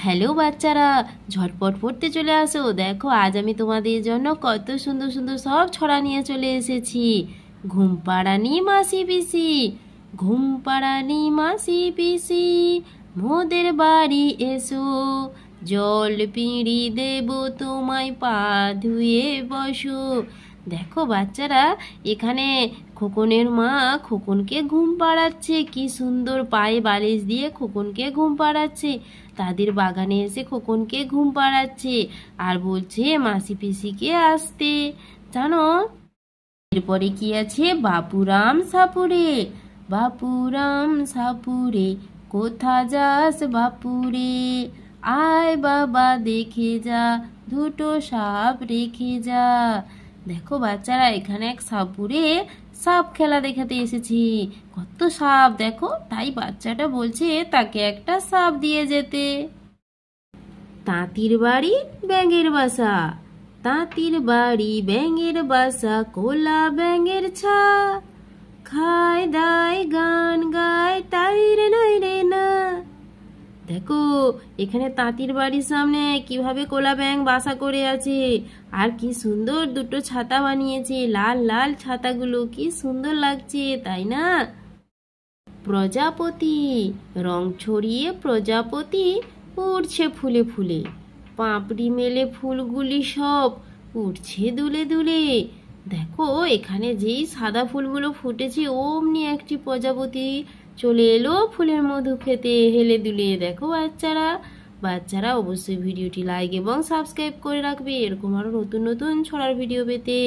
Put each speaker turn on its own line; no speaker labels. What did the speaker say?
Hello বাচ্চারা, ঝটপট পড়তে চলে আসো। দেখো আজ আমি তোমাদের জন্য কত সুন্দর সুন্দর সব ছড়া নিয়ে চলে এসেছি। ঘুম পাড়ানি মাসি পিসি, ঘুম পাড়ানি মাসি পিসি, মোদের বাড়ি এসো, জল পিঁড়ি দেব তোমায়, পা ধুয়ে বসো। দেখো বাচ্চারা, এখানে খোকনের মা খোকনকে ঘুম পাড়াচ্ছে। কি সুন্দর পায়ে বালিশ দিয়ে খোকনকে ঘুম পাড়াচ্ছে। তাদের বাগানে এসে খোকনকে ঘুম পাড়াচ্ছে আর বলছে মাসি পিসিকে আসতে। জানো এরপরে কি আছে? বাপুরাম সাপুরে, বাপুরাম সাপুরে, কোথা যাস বাপুরে, আয় বাবা দেখে যা, দুটো সাপ রেখে যা। দেখো বাচ্চারা, এখানে এক সাপুরে সাপ খেলা দেখাতে এসেছি। কত সাপ দেখো, তাই বাচ্চাটা বলছে তাকে একটা সাপ দিয়ে যেতে। তাঁতির বাড়ি ব্যাঙের বাসা, তাঁতির বাড়ি ব্যাঙের বাসা, কোলা ব্যাঙের ছা, খায় দায় গান গায় তাই রে নাই রে না। দেখো এখানে তাঁতির বাড়ির সামনে কিভাবে কোলা ব্যাঙ বাসা করে আছে, আর কি সুন্দর দুটো ছাতা বানিয়েছে। লাল লাল ছাতাগুলো কি সুন্দর লাগছে, তাই না? প্রজাপতি, রং ছড়িয়ে প্রজাপতি উড়ছে ফুলে ফুলে, পাপড়ি মেলে ফুলগুলি সব উড়ছে দুলে দুলে। দেখো এখানে যেই সাদা ফুলগুলো ফুটেছে অমনি একটি প্রজাপতি চলে এলো ফুলের মধু খেতে হেলে দুলে। দেখো বাচ্চারা, বাচ্চারা অবশ্যই ভিডিওটি লাইক এবং সাবস্ক্রাইব করে রাখবে এরকম আরো নতুন নতুন ছড়ার ভিডিও পেতে।